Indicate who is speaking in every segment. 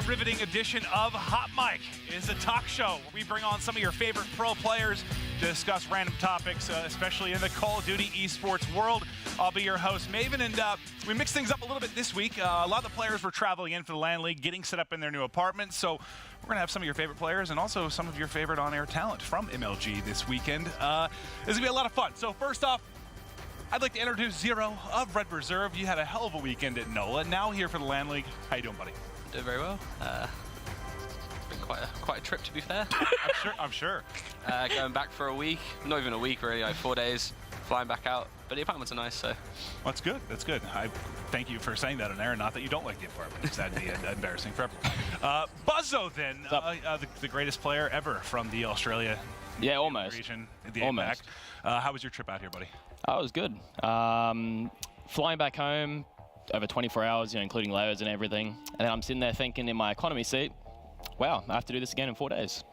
Speaker 1: riveting edition of Hot Mic. It is a talk show where we bring on some of your favorite pro players to discuss random topics, especially in the Call of Duty esports world. I'll be your host, Maven, and we mixed things up a little bit this week. A lot of the players were traveling in for the LAN League, getting set up in their new apartments, so we're going to have some of your favorite players and also some of your favorite on-air talent from MLG this weekend. This is going to be a lot of fun. So first off, I'd like to introduce Zero of Red Reserve. You had a hell of a weekend at NOLA, now here for the LAN League. How you doing, buddy?
Speaker 2: Doing very well. It's been quite a trip, to be fair.
Speaker 1: I'm sure.
Speaker 2: Going back for a week, not even a week really, like 4 days, flying back out. But the apartments are nice, so.
Speaker 1: Well, that's good. That's good. I thank you for saying that on air. Not that you don't like the apartment, because that'd be embarrassing for everyone. Buzzo, then, the greatest player ever from the Australia region, the APAC. How was your trip out here, buddy?
Speaker 3: Oh, it was good. Flying back home over 24 hours, including layers and everything. And then I'm sitting there thinking in my economy seat, wow, I have to do this again in 4 days.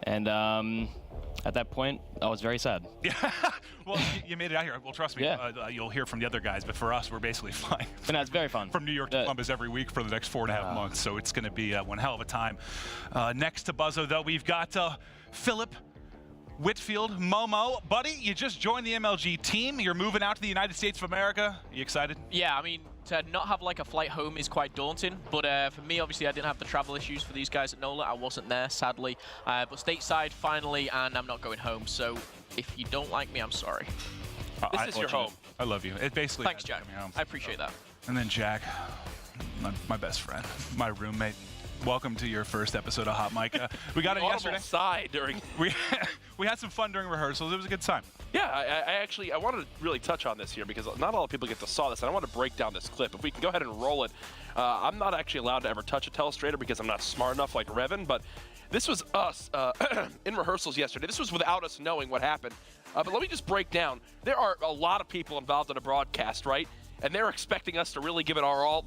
Speaker 3: And at that point, I was very sad.
Speaker 1: Yeah, well, you made it out here. Well, trust me, you'll hear from the other guys, but for us, we're basically flying.
Speaker 3: But no, it's very fun.
Speaker 1: From New York to Columbus every week for the next 4.5 months, so it's going to be one hell of a time. Next to Buzzo, though, we've got Philip Whitfield, Momo. Buddy, you just joined the MLG team. You're moving out to the United States of America. You excited?
Speaker 4: Yeah, I mean, to not have like a flight home is quite daunting, but for me, obviously, I didn't have the travel issues for these guys at NOLA. I wasn't there, sadly, but stateside finally, and I'm not going home, so if you don't like me, I'm sorry.
Speaker 5: This is your home.
Speaker 1: I love you. It basically
Speaker 4: Thanks, Jack. I appreciate that.
Speaker 1: And then Jack, my best friend, my roommate. Welcome to your first episode of Hot Mic. We got it yesterday.
Speaker 5: Sigh during
Speaker 1: we had some fun during rehearsals. It was a good time.
Speaker 5: Yeah, I wanted to really touch on this here because not a lot of people get to saw this, and I want to break down this clip. If we can go ahead and roll it. I'm not actually allowed to ever touch a telestrator because I'm not smart enough like Revan, but this was us in rehearsals yesterday. This was without us knowing what happened. But let me just break down. There are a lot of people involved in a broadcast, right? And they're expecting us to really give it our all.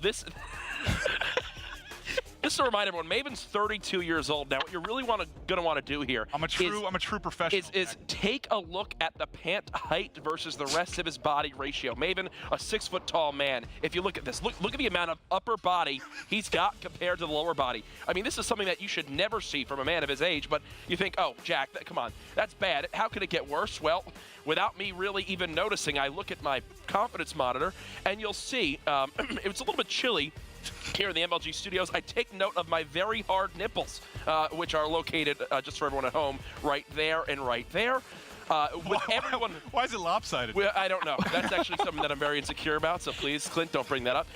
Speaker 5: Just to remind everyone, Maven's 32 years old now. What you're really gonna want to do here,
Speaker 1: I'm a true professional.
Speaker 5: Is take a look at the pant height versus the rest of his body ratio. Maven, a 6 foot tall man. If you look at this, look at the amount of upper body he's got compared to the lower body. I mean, this is something that you should never see from a man of his age. But you think, oh, Jack, come on, that's bad. How could it get worse? Well, without me really even noticing, I look at my confidence monitor, and you'll see it was a little bit chilly here in the MLG studios. I take note of my very hard nipples, which are located, just for everyone at home, right there and right there.
Speaker 1: Why is it lopsided?
Speaker 5: I don't know. That's actually something that I'm very insecure about, so please, Clint, don't bring that up.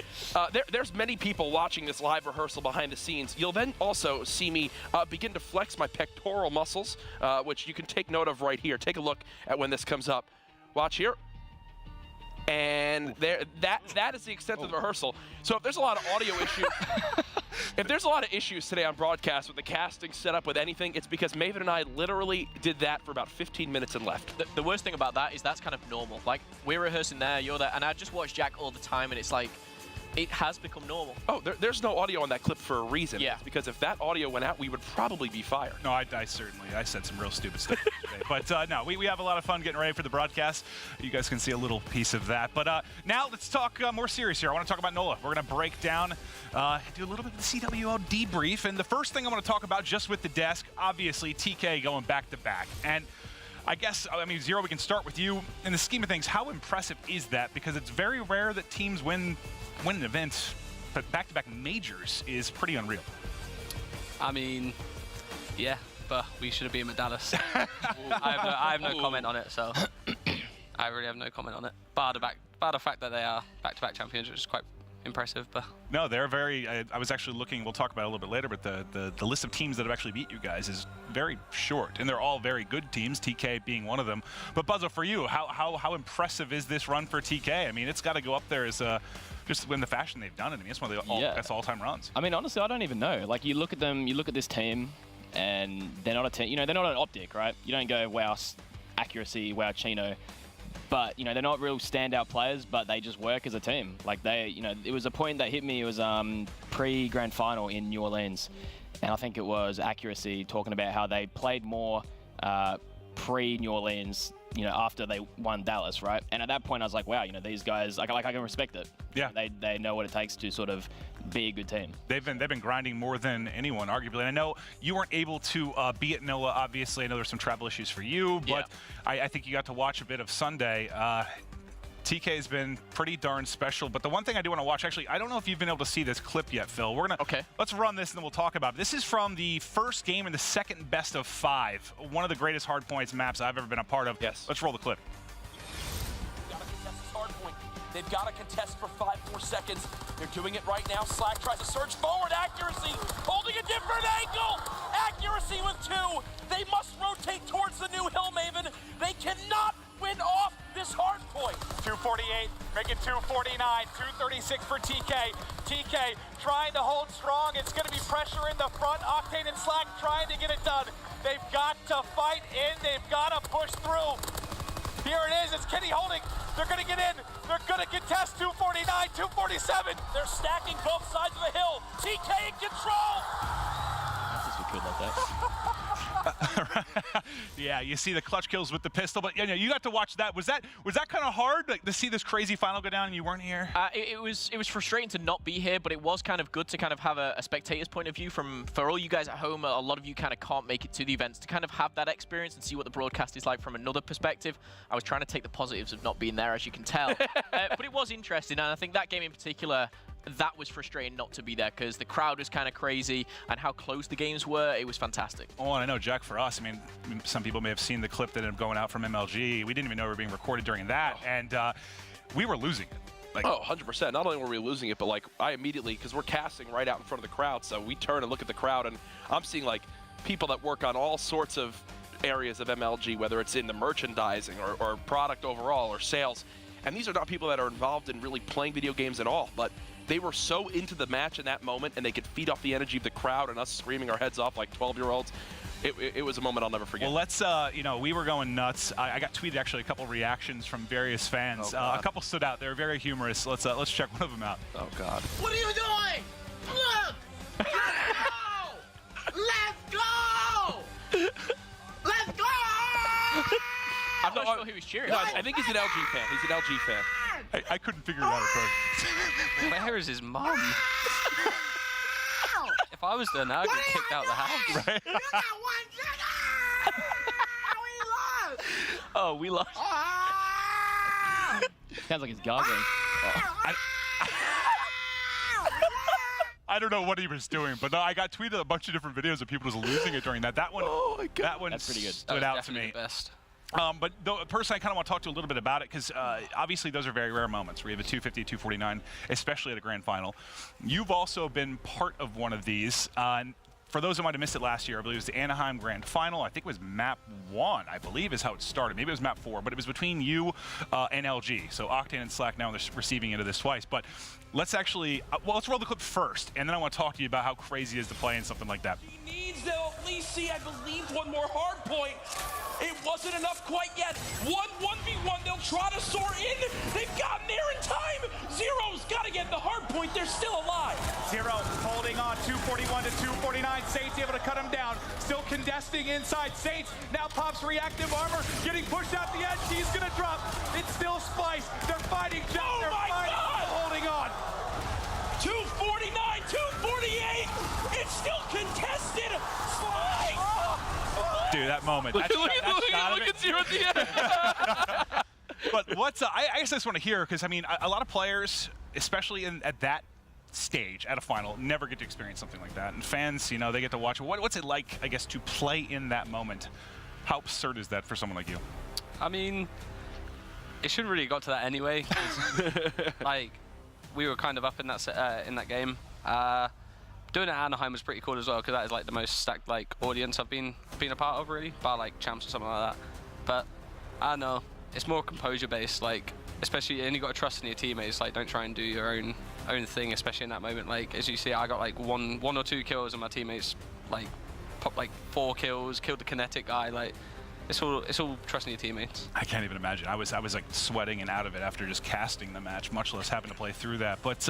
Speaker 5: There's many people watching this live rehearsal behind the scenes. You'll then also see me begin to flex my pectoral muscles, which you can take note of right here. Take a look at when this comes up. Watch here. And that is the extent of the rehearsal. So if there's a lot of audio issues, if there's a lot of issues today on broadcast with the casting set up with anything, it's because Maven and I literally did that for about 15 minutes and left.
Speaker 4: The worst thing about that is that's kind of normal. Like, we're rehearsing there, you're there, and I just watch Jack all the time, and it's like, it has become normal.
Speaker 5: Oh, there's no audio on that clip for a reason.
Speaker 4: Yeah.
Speaker 5: It's because if that audio went out, we would probably be fired.
Speaker 1: No, I said some real stupid stuff today. But no, we have a lot of fun getting ready for the broadcast. You guys can see a little piece of that. But now let's talk more serious here. I want to talk about NOLA. We're going to break down, do a little bit of the CWO debrief. And the first thing I want to talk about just with the desk, obviously, TK going back-to-back. And I guess, Zero, we can start with you. In the scheme of things, how impressive is that? Because it's very rare that teams win an event, but back-to-back majors is pretty unreal.
Speaker 2: I mean, yeah, but we should have been at Dallas. I have no comment on it, so I really have no comment on it. Bar the fact that they are back-to-back champions, which is quite impressive. But
Speaker 1: no, they're very. I was actually looking. We'll talk about it a little bit later, but the list of teams that have actually beat you guys is very short, and they're all very good teams. TK being one of them. But Buzzo, for you, how impressive is this run for TK? I mean, it's got to go up there as just in the fashion they've done it. I mean, it's one of the best all-time runs.
Speaker 3: I mean, honestly, I don't even know. Like, you look at them, you look at this team, and they're not a team. They're not an optic, right? You don't go, wow, accuracy, wow, Chino. But, they're not real standout players, but they just work as a team. Like, it was a point that hit me. It was pre-grand final in New Orleans. And I think it was accuracy talking about how they played more pre-New Orleans you know, after they won Dallas, right? And at that point, I was like, wow, you know, these guys, like I can respect it.
Speaker 1: Yeah.
Speaker 3: They know what it takes to sort of be a good team.
Speaker 1: They've been grinding more than anyone, arguably. And I know you weren't able to be at NOLA. Obviously, I know there's some travel issues for you, but I think you got to watch a bit of Sunday. TK has been pretty darn special, but the one thing I do want to watch, actually, I don't know if you've been able to see this clip yet, Phil. We're gonna let's run this and then we'll talk about it. This is from the first game in the second best of 5, one of the greatest hardpoints maps I've ever been a part of.
Speaker 5: Yes.
Speaker 1: Let's roll the clip.
Speaker 6: Gotta contest this hard point. They've got to contest for 5 more seconds. They're doing it right now. Slack tries to surge forward. Accuracy, holding a different angle. Accuracy with 2. They must rotate towards the new Hill Maven. They cannot win off this hard point.
Speaker 7: 248, make it 249, 236 for TK. TK trying to hold strong. It's going to be pressure in the front. Octane and Slack trying to get it done. They've got to fight in. They've got to push through. Here it is. It's Kenny holding. They're going to get in. They're going to contest 249, 247.
Speaker 6: They're stacking both sides of the hill. TK in control.
Speaker 3: Good like that.
Speaker 1: Yeah, you see the clutch kills with the pistol, but you got to watch that. Was that kind of hard, like, to see this crazy final go down and you weren't here?
Speaker 4: It was frustrating to not be here, but it was kind of good to kind of have a spectator's point of view for all you guys at home. A lot of you kind of can't make it to the events, to kind of have that experience and see what the broadcast is like from another perspective. I was trying to take the positives of not being there, as you can tell, but it was interesting, and I think that game in particular, that was frustrating not to be there because the crowd was kind of crazy and how close the games were. It was fantastic.
Speaker 1: Oh, and I know, Jack, for us, I mean, some people may have seen the clip that ended up going out from MLG. We didn't even know we were being recorded during that, and we were losing it. Like,
Speaker 5: 100%. Not only were we losing it, but like I immediately, because we're casting right out in front of the crowd, so we turn and look at the crowd, and I'm seeing like people that work on all sorts of areas of MLG, whether it's in the merchandising or product overall or sales. And these are not people that are involved in really playing video games at all, but they were so into the match in that moment, and they could feed off the energy of the crowd and us screaming our heads off like 12-year-olds. It was a moment I'll never forget.
Speaker 1: Well, let's, we were going nuts. I got tweeted actually a couple reactions from various fans. A couple stood out. They were very humorous. Let's check one of them out.
Speaker 5: Oh, God.
Speaker 8: What are you doing? Look! Let's go! Let's go!
Speaker 4: I'm not sure who was cheering.
Speaker 5: No, I think he's an LG fan. He's an LG fan.
Speaker 1: I couldn't figure it out at first.
Speaker 2: Where is his mom? If I was there now, I'd get kicked out of the house.
Speaker 1: Right?
Speaker 8: You got one trigger! We lost!
Speaker 4: Oh, we lost.
Speaker 3: Sounds like he's gargling.
Speaker 1: I don't know what he was doing, but no, I got tweeted a bunch of different videos of people just losing it during that. That one, that one
Speaker 3: That's pretty good.
Speaker 1: stood out to me.
Speaker 2: The best.
Speaker 1: But the person I kind of want to talk to a little bit about it, because obviously those are very rare moments where you have a 250, 249, especially at a grand final. You've also been part of one of these. For those who might have missed it last year, I believe it was the Anaheim Grand Final. I think it was map 1, I believe, is how it started. Maybe it was map 4, but it was between you and LG. So Octane and Slack now they're receiving into this twice. But let's actually, let's roll the clip first, and then I want to talk to you about how crazy it is to play in something like that.
Speaker 6: He needs to at least see, I believe, one more hard point. It wasn't enough quite yet. 1v1, they'll try to soar in. They've gotten there in time. Zero's got to get the hard point. They're still alive.
Speaker 7: Zero holding on, 241 to 249. Saints able to cut him down. Still contesting inside. Saints now pops reactive armor, getting pushed out the edge. He's gonna drop. It's still Splice. They're fighting Jack.
Speaker 6: Oh
Speaker 7: They're
Speaker 6: my
Speaker 7: fighting.
Speaker 6: God!
Speaker 7: Holding on.
Speaker 6: 249, 248. It's still contested. Slice.
Speaker 1: Dude, that moment.
Speaker 5: Look at Zero at the end.
Speaker 1: But what's I guess I just want to hear, because I mean, a lot of players, especially at that stage at a final, never get to experience something like that, and fans, you know, they get to watch. What's it like, I guess, to play in that moment? How absurd is that for someone like you?
Speaker 2: I mean, it shouldn't really have got to that anyway. 'Cause, like, we were kind of up in that game. Doing it at Anaheim was pretty cool as well, because that is like the most stacked like audience I've been a part of, really, bar like champs or something like that. But I don't know, it's more composure based, like, especially, and you got to trust in your teammates. Like, don't try and do your own thing, especially in that moment. Like, as you see, I got like one or two kills, and my teammates like popped like 4 kills, killed the kinetic guy. Like, it's all trusting your teammates.
Speaker 1: I can't even imagine. I was like sweating and out of it after just casting the match, much less having to play through that. But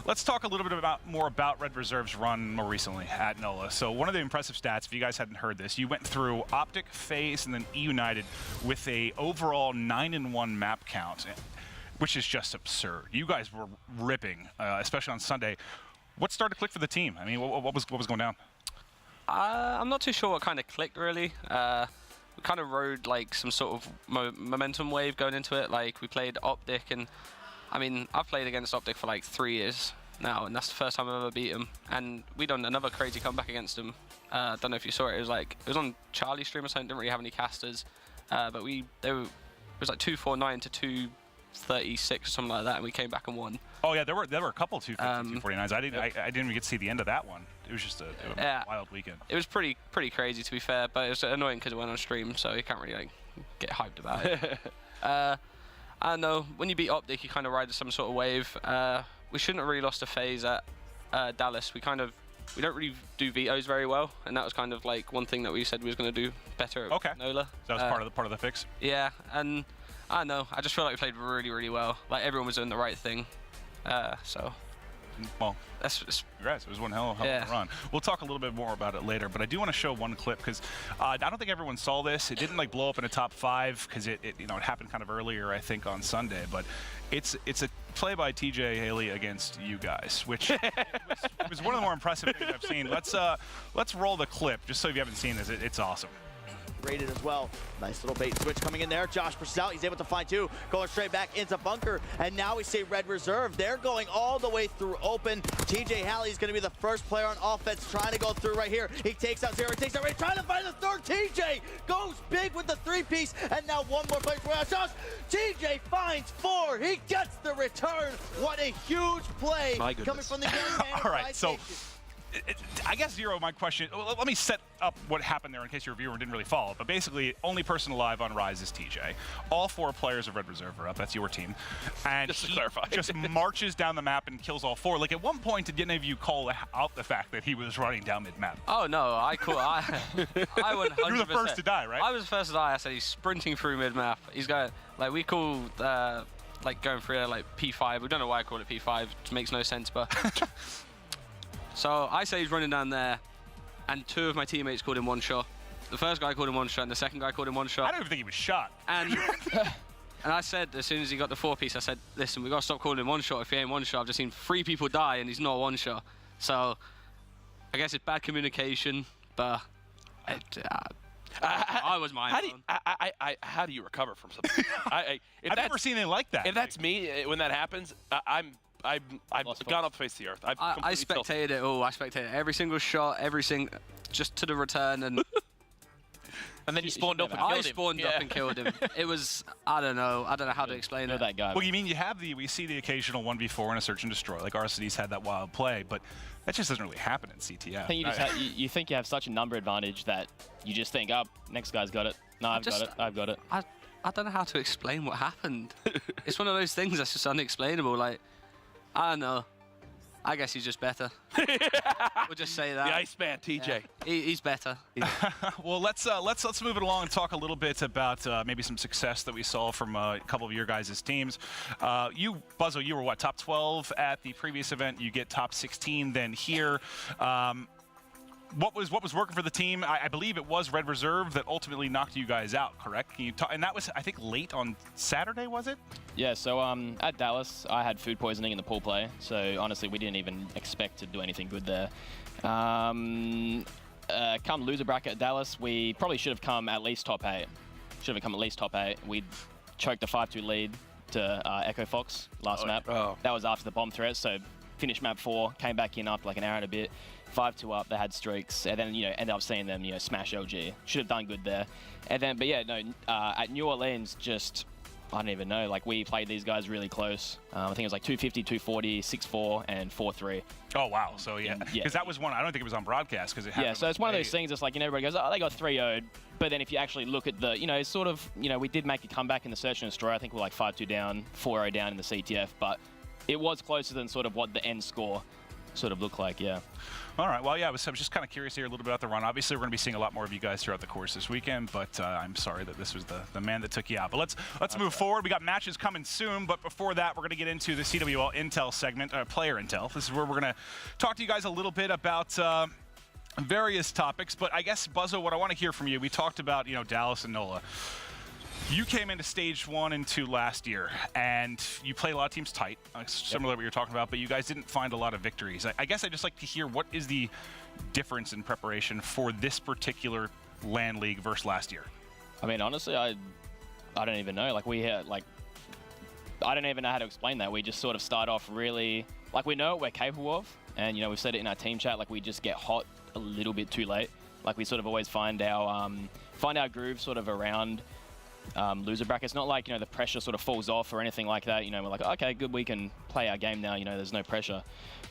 Speaker 1: let's talk a little bit more about Red Reserve's run more recently at NOLA. So one of the impressive stats, if you guys hadn't heard this, you went through Optic, FaZe, and then E United with a overall 9-1 map count, which is just absurd. You guys were ripping, especially on Sunday. What started to click for the team? I mean, what was going down?
Speaker 2: I'm not too sure what kind of clicked really. We kind of rode like some sort of momentum wave going into it. Like we played Optic, and I mean I've played against Optic for like 3 years now, and that's the first time I've ever beat them. And we done another crazy comeback against them. Don't know if you saw it. It was on Charlie's stream or something. Didn't really have any casters, but it was like 249 to 236 or something like that, and we came back and won.
Speaker 1: Oh yeah, there were a couple 250s, 249s. I didn't even get to see the end of that one. It was just a wild weekend.
Speaker 2: It was pretty crazy to be fair, but it was annoying because it went on stream, so you can't really like get hyped about it. I don't know. When you beat Optic, you kind of ride some sort of wave. We shouldn't have really lost a FaZe at Dallas. We don't really do vetoes very well, and that was kind of like one thing that we said we was going to do better at NOLA.
Speaker 1: So that was part of the fix.
Speaker 2: Yeah, and I don't know. I just feel like we played really well. Like everyone was doing the right thing. So.
Speaker 1: Well,
Speaker 2: that's
Speaker 1: congrats. It was one hell of a run. We'll talk a little bit more about it later, but I do want to show one clip because I don't think everyone saw this. It didn't like blow up in a top 5 because it happened kind of earlier, I think, on Sunday. But it's a play by TJ Haley against you guys, which was one of the more impressive things I've seen. Let's roll the clip just so if you haven't seen this. It's awesome.
Speaker 9: Rated as well. Nice little bait switch coming in there. Josh pushes out. He's able to find 2. Going straight back into bunker. And now we see Red Reserve. They're going all the way through open. TJ Halley's going to be the first player on offense trying to go through right here. He takes out 0. He takes out Ray. Trying to find the third. TJ goes big with the 3-piece. And now one more place for Josh. TJ finds 4. He gets the return. What a huge play coming from the young.
Speaker 1: All right, so I guess Zero, my question, let me set up what happened there in case your viewer didn't really follow. But basically, only person alive on Rise is TJ. All 4 players of Red Reserve are up. That's your team. And
Speaker 5: just to clarify,
Speaker 1: just marches down the map and kills all 4. Like at one point, did any of you call out the fact that he was running down mid-map?
Speaker 2: Oh no, I went 100%.
Speaker 1: You were the first to die, right?
Speaker 2: I was the first to die. I said he's sprinting through mid-map. He's going, like we call like going through like P5. We don't know why I call it P5. It makes no sense, but. So I say he's running down there, and 2 of my teammates called him one shot. The first guy called him one shot, and the second guy called him one shot.
Speaker 1: I don't even think he was shot.
Speaker 2: And I said, as soon as he got the 4-piece, I said, listen, we got to stop calling him one shot. If he ain't one shot, I've just seen 3 people die, and he's not one shot. So I guess it's bad communication, but I was mine.
Speaker 5: How do you recover from something?
Speaker 1: I've never seen anything like that.
Speaker 5: If that's me, when that happens, I've gone up face the earth.
Speaker 2: I spectated it all. I spectated every single shot, just to the return, and
Speaker 4: and then you spawned up and killed him.
Speaker 2: I spawned up and killed him. It was, I don't know how to explain it.
Speaker 3: That guy.
Speaker 1: Well, you mean we see the occasional 1v4 in a search and destroy, like RCD's had that wild play, but that just doesn't really happen in CTF.
Speaker 3: I think you think you have such a number advantage that you just think, oh, next guy's got it. No, I've got it.
Speaker 2: I don't know how to explain what happened. It's one of those things that's just unexplainable. Like, I don't know. I guess he's just better. We'll just say that.
Speaker 5: The Iceman, TJ.
Speaker 2: Yeah, he's better.
Speaker 1: Well, let's move it along and talk a little bit about maybe some success that we saw from a couple of your guys' teams. You, Buzzo, you were what, top 12 at the previous event? You get top 16 then here. What was working for the team? I believe it was Red Reserve that ultimately knocked you guys out, correct? Can you talk? And that was, I think, late on Saturday, was it?
Speaker 3: Yeah, so at Dallas, I had food poisoning in the pool play, so honestly, we didn't even expect to do anything good there. Come loser bracket at Dallas, we probably should have come at least top 8. We choked a 5-2 lead to Echo Fox last map.
Speaker 5: Oh.
Speaker 3: That was after the bomb threat, so finished map 4, came back in after like an hour and a bit. 5-2 up, they had streaks, and then ended up seeing them smash LG. Should have done good there, and then at New Orleans, just I don't even know. Like we played these guys really close. I think it was like 250, 240, 6-4, and 4-3.
Speaker 1: Oh wow! So yeah, because that was one. I don't think it was on broadcast because it happened.
Speaker 3: Yeah, so it's one of those things. It's like everybody goes, oh, they got 3-0'd, but then if you actually look at the, sort of, we did make a comeback in the search and destroy. I think we're like 5-2 down, 4-0 down in the CTF, but it was closer than sort of what the end score sort of look like. Yeah.
Speaker 1: All right. Well, yeah, I was just kind of curious to hear a little bit about the run. Obviously, we're going to be seeing a lot more of you guys throughout the course this weekend, but I'm sorry that this was the man that took you out. But let's move forward. We got matches coming soon, but before that, we're going to get into the CWL Intel segment, player Intel. This is where we're going to talk to you guys a little bit about various topics. But I guess, Buzzo, what I want to hear from you, we talked about, Dallas and NOLA. You came into stage 1 and 2 last year, and you played a lot of teams tight, similar to what you're talking about, but you guys didn't find a lot of victories. I guess I'd just like to hear what is the difference in preparation for this particular LAN League versus last year?
Speaker 3: I mean, honestly, I don't even know. Like, we had, I don't even know how to explain that. We just sort of start off really, we know what we're capable of, and, we've said it in our team chat, we just get hot a little bit too late. We sort of always find our groove sort of around loser brackets. Not like, the pressure sort of falls off or anything like that. We're like, okay, good, we can play our game now. There's no pressure.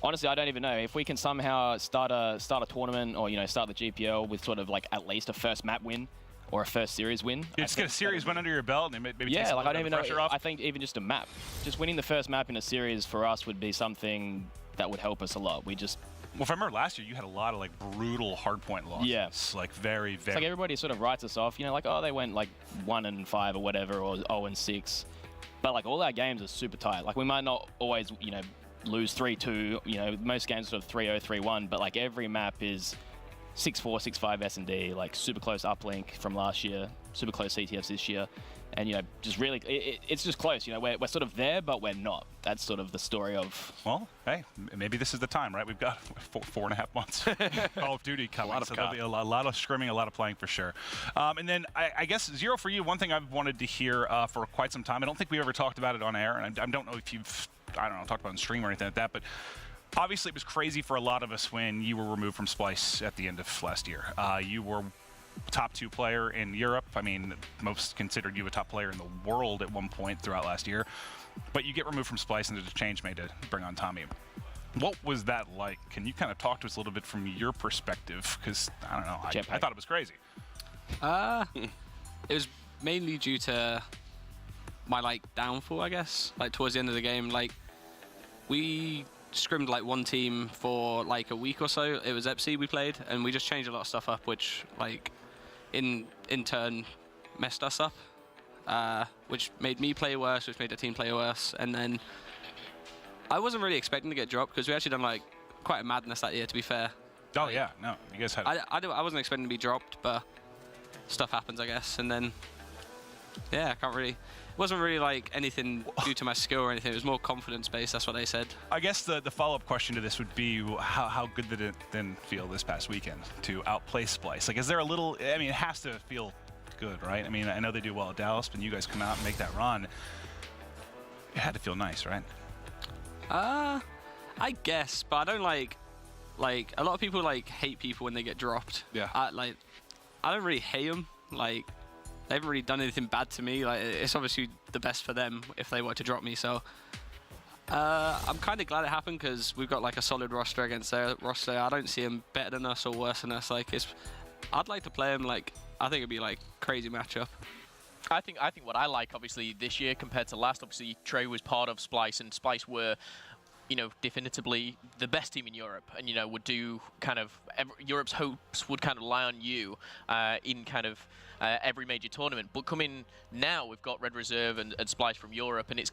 Speaker 3: Honestly, I don't even know. If we can somehow start a tournament or, start the GPL with sort of at least a first map win or a first series win.
Speaker 1: You just get a series win under your belt and maybe
Speaker 3: yeah,
Speaker 1: takes a
Speaker 3: I don't even know.
Speaker 1: pressure off.
Speaker 3: I think even just a map. Just winning the first map in a series for us would be something that would help us a lot.
Speaker 1: Well, if I remember last year, you had a lot of brutal hardpoint losses.
Speaker 3: Yeah.
Speaker 1: Very, very.
Speaker 3: It's everybody sort of writes us off, oh, they went 1-5 or whatever, or 0-6. But all our games are super tight. We might not always, lose 3-2. Most games sort of 3-0, 3-1. But every map is 6-4, 6-5 S&D, super close uplink from last year, super close CTFs this year. And, just really, it's just close. We're sort of there, but we're not. That's sort of the story of...
Speaker 1: Well, hey, maybe this is the time, right? We've got 4.5 months Call of Duty coming. So there'll be a lot of scrimming, a lot of playing for sure. And then I guess, Zero, for you, one thing I've wanted to hear for quite some time, I don't think we ever talked about it on air, and I don't know if you've, talked about it on stream or anything like that, but obviously it was crazy for a lot of us when you were removed from Splice at the end of last year. You were top 2 player in Europe. I mean, most considered you a top player in the world at one point throughout last year. But you get removed from Splice and there's a change made to bring on Tommy. What was that like? Can you kind of talk to us a little bit from your perspective? Because, I don't know, I thought it was crazy.
Speaker 2: It was mainly due to my, downfall, I guess. Towards the end of the game, we scrimmed one team for a week or so. It was EPSI we played, and we just changed a lot of stuff up, which in turn messed us up, which made me play worse, which made the team play worse. And then I wasn't really expecting to get dropped because we actually done quite a madness that year, to be fair.
Speaker 1: Oh yeah, no, you guys had.
Speaker 2: I wasn't expecting to be dropped, but stuff happens, I guess. And then yeah, I can't really. It wasn't really anything due to my skill or anything. It was more confidence based. That's what they said. I
Speaker 1: guess the follow-up question to this would be how good did it then feel this past weekend to outplay Splice? Is there a little? I mean, it has to feel good, right? I mean, I know they do well at Dallas, but you guys come out and make that run. It had to feel nice, right? I
Speaker 2: guess, but I don't like a lot of people hate people when they get dropped.
Speaker 1: Yeah.
Speaker 2: I don't really hate them. They haven't really done anything bad to me. It's obviously the best for them if they were to drop me. So I'm kind of glad it happened because we've got a solid roster against their roster. I don't see them better than us or worse than us. I'd like to play them. I think it'd be crazy matchup.
Speaker 4: I think what I like obviously this year compared to last. Obviously Trey was part of Splice, and Splice were, definitively the best team in Europe, and would do Europe's hopes would kind of lie on you in every major tournament. But coming now, we've got Red Reserve and Splice from Europe, and it's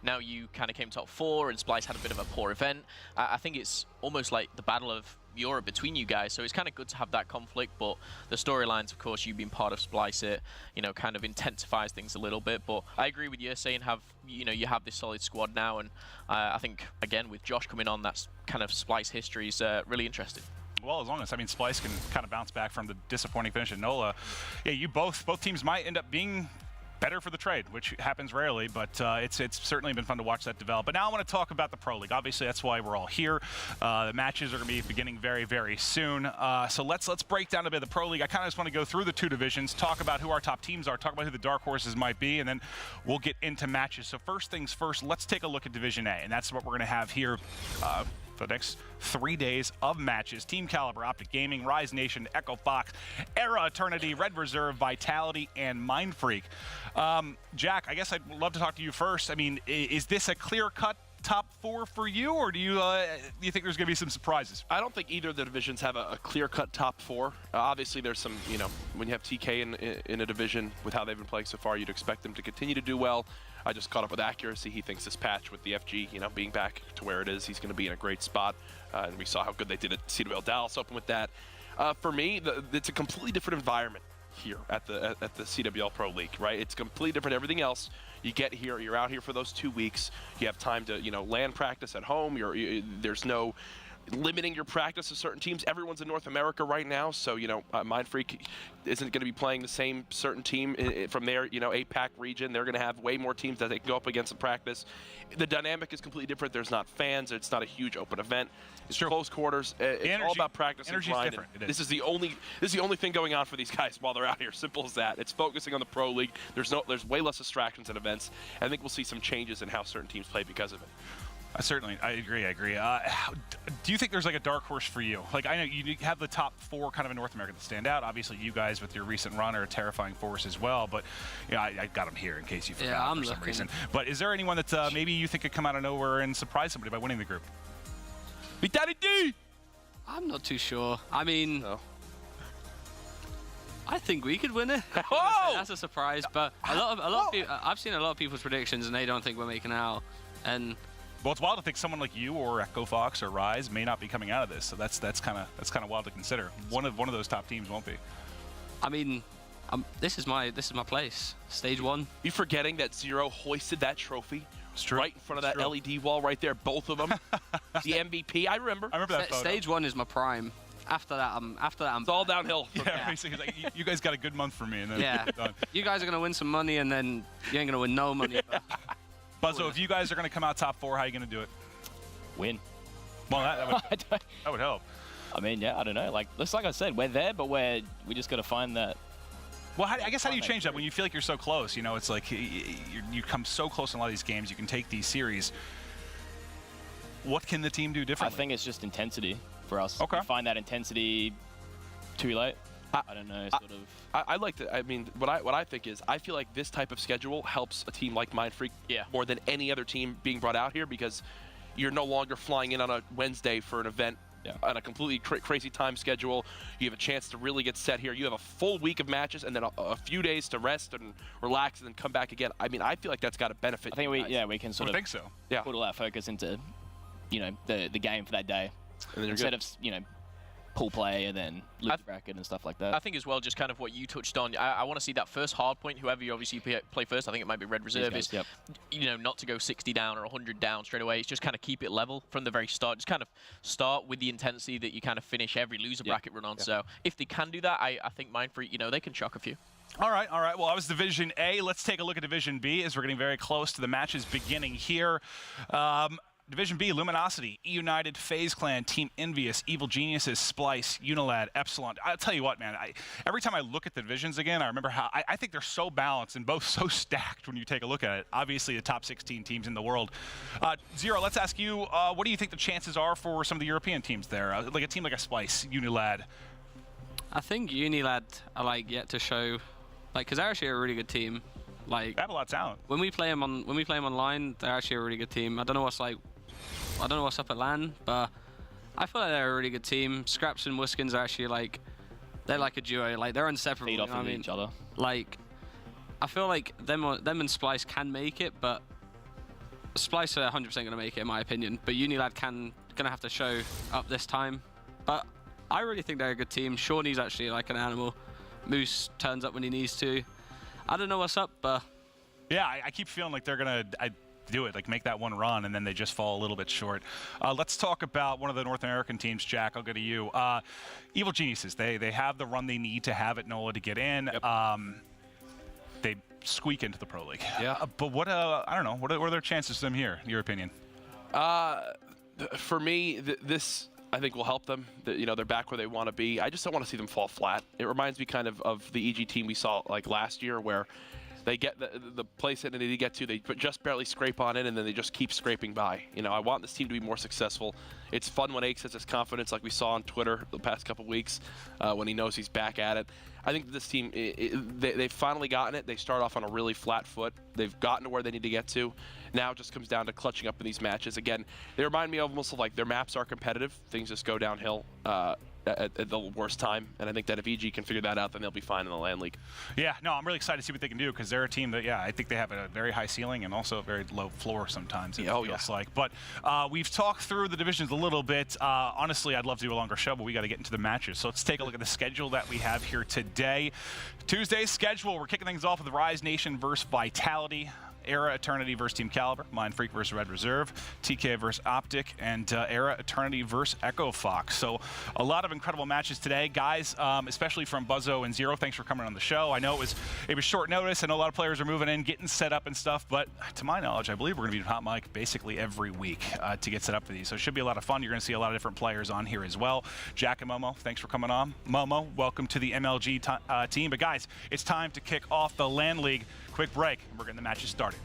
Speaker 4: now you came top 4, and Splice had a bit of a poor event. I think it's almost like the battle of Europe between you guys, so it's good to have that conflict. But the storylines, of course, you being part of Splice, it intensifies things a little bit. But I agree with you saying you have this solid squad now, and I think again with Josh coming on, that's Splice history is really interesting.
Speaker 1: Well, as long as Splice can bounce back from the disappointing finish at NOLA, yeah, you both teams might end up being better for the trade, which happens rarely, but it's certainly been fun to watch that develop. But now I want to talk about the Pro League. Obviously, that's why we're all here. The matches are going to be beginning very, very soon. So let's break down a bit of the Pro League. I just want to go through the 2 divisions, talk about who our top teams are, talk about who the dark horses might be, and then we'll get into matches. So first things first, let's take a look at Division A, and that's what we're going to have here for the next 3 days of matches. Team Caliber, Optic Gaming, Rise Nation, Echo Fox, Era Eternity, Red Reserve, Vitality, and Mind Freak. Jack, I guess I'd love to talk to you first. I mean, is this a clear-cut top 4 for you, or do you think there's going to be some surprises?
Speaker 5: I don't think either of the divisions have a clear-cut top 4. Obviously, there's some, when you have TK in a division with how they've been playing so far, you'd expect them to continue to do well. I just caught up with Accuracy. He thinks this patch with the FG, being back to where it is, he's going to be in a great spot. And we saw how good they did at CWL Dallas Open with that. For me, it's a completely different environment here at the CWL Pro League, right? It's completely different everything else. You get here, you're out here for those 2 weeks. You have time to, land practice at home. There's no limiting your practice to certain teams. Everyone's in North America right now, so Mindfreak isn't going to be playing the same certain team from their APAC region. They're going to have way more teams that they can go up against in practice. The dynamic is completely different. There's not fans. It's not a huge open event. It's close quarters. It's all about practice and grind. This is the only thing going on for these guys while they're out here. Simple as that. It's focusing on the Pro League. There's way less distractions at events. I think we'll see some changes in how certain teams play because of it.
Speaker 1: I agree. Do you think there's like a dark horse for you? Like, I know you have the top 4 kind of in North America that stand out. Obviously, you guys with your recent run are a terrifying force as well. But I got them here in case you forgot for some reason. But is there anyone that maybe you think could come out of nowhere and surprise somebody by winning the group?
Speaker 5: Vitality!
Speaker 2: I'm not too sure. I mean, I think we could win it. That's a surprise. But a lot of people, I've seen a lot of people's predictions, and they don't think we're making it out. And
Speaker 1: well, it's wild to think someone like you or Echo Fox or Rise may not be coming out of this. So that's kind of wild to consider. One of those top teams won't be.
Speaker 2: I mean, this is my place. Stage 1.
Speaker 5: You forgetting that Zero hoisted that trophy right in front of that LED wall right there, both of them. The MVP. I remember
Speaker 1: that photo.
Speaker 2: Stage 1 is my prime. After that, I'm
Speaker 5: it's all downhill.
Speaker 1: Basically, like, you guys got a good month for me, and then done.
Speaker 2: You guys are gonna win some money, and then you ain't gonna win no money.
Speaker 1: Buzzo, if you guys are going to come out top 4, how are you going to do it?
Speaker 3: Win.
Speaker 1: Well, that would help.
Speaker 3: I mean, I don't know. Like I said, we're there, but we just got to find that.
Speaker 1: Well, I guess how do you change that when you feel like you're so close? It's like you come so close in a lot of these games. You can take these series. What can the team do differently?
Speaker 3: I think it's just intensity for us.
Speaker 1: Okay.
Speaker 3: We find that intensity too late. I don't know, sort of.
Speaker 5: I like to. I mean, what I think is, I feel like this type of schedule helps a team like Mindfreak more than any other team being brought out here, because you're no longer flying in on a Wednesday for an event on a completely crazy time schedule. You have a chance to really get set here. You have a full week of matches and then a few days to rest and relax and then come back again. I mean, I feel like that's got to benefit.
Speaker 3: I think we can sort of
Speaker 1: think so.
Speaker 3: Put all our focus into, the game for that day,
Speaker 5: and then
Speaker 3: instead of pool play and then lose bracket and stuff like that.
Speaker 4: I think as well, just kind of what you touched on, I want to see that first hard point, whoever you obviously play first, I think it might be Red Reserve, is not to go 60 down or 100 down straight away. It's just kind of keep it level from the very start. Just kind of start with the intensity that you kind of finish every loser bracket run on. So if they can do that, I think Mindfreak, they can shock a few.
Speaker 1: All right. Well, that was Division A. Let's take a look at Division B as we're getting very close to the matches beginning here. Division B, Luminosity, E United, FaZe Clan, Team Envious, Evil Geniuses, Splice, Unilad, Epsilon. I'll tell you what, man, every time I look at the divisions again, I remember how I think they're so balanced and both so stacked when you take a look at it. Obviously, the top 16 teams in the world. Zero, let's ask you, what do you think the chances are for some of the European teams there? Like a team like a Splice, Unilad.
Speaker 2: I think Unilad are yet to show, because they're actually a really good team.
Speaker 1: They have a lot of talent.
Speaker 2: When we play them online, they're actually a really good team. I don't know what's up at LAN, but I feel like they're a really good team. Scraps and Wuskins are actually they're like a duo. They're inseparable.
Speaker 3: Feed off of each other.
Speaker 2: I feel like them and Splice can make it, but Splice are 100% going to make it in my opinion. But Unilad gonna have to show up this time. But I really think they're a good team. Shawnee's actually like an animal. Moose turns up when he needs to. I don't know what's up, but
Speaker 1: yeah, I keep feeling like they're gonna do it, make that one run, and then they just fall a little bit short. Let's talk about one of the North American teams. Jack, I'll go to you. Evil Geniuses, they have the run they need to have at NOLA to get in. They squeak into the Pro League.
Speaker 5: Yeah.
Speaker 1: But I don't know, what are their chances to them here, in your opinion?
Speaker 5: For me, this I think will help them. They're back where they want to be. I just don't want to see them fall flat. It reminds me kind of the EG team we saw last year, where they get the place that they need to get to, they just barely scrape on it, and then they just keep scraping by. I want this team to be more successful. It's fun when Aches has his confidence, like we saw on Twitter the past couple weeks, when he knows he's back at it. I think this team, they've finally gotten it. They start off on a really flat foot. They've gotten to where they need to get to. Now it just comes down to clutching up in these matches. Again, they remind me almost of like their maps are competitive. Things just go downhill at the worst time. And I think that if EG can figure that out, then they'll be fine in the LAN League.
Speaker 1: Yeah, no, I'm really excited to see what they can do because they're a team that, I think they have a very high ceiling and also a very low floor sometimes, it feels like. But we've talked through the divisions a little bit. Honestly, I'd love to do a longer show, but we got to get into the matches. So let's take a look at the schedule that we have here today. Tuesday's schedule, we're kicking things off with Rise Nation versus Vitality. Era Eternity versus Team Caliber, Mind Freak versus Red Reserve, TK versus Optic, and Era Eternity versus Echo Fox. So a lot of incredible matches today, guys. Especially from Buzzo and Zero. Thanks for coming on the show. I know it was short notice. I know a lot of players are moving in, getting set up and stuff. But to my knowledge, I believe we're going to be doing Hot Mic basically every week to get set up for these. So it should be a lot of fun. You're going to see a lot of different players on here as well. Jack and Momo, thanks for coming on. Momo, welcome to the MLG team. But guys, it's time to kick off the LAN League. Quick break, and we're getting the matches started.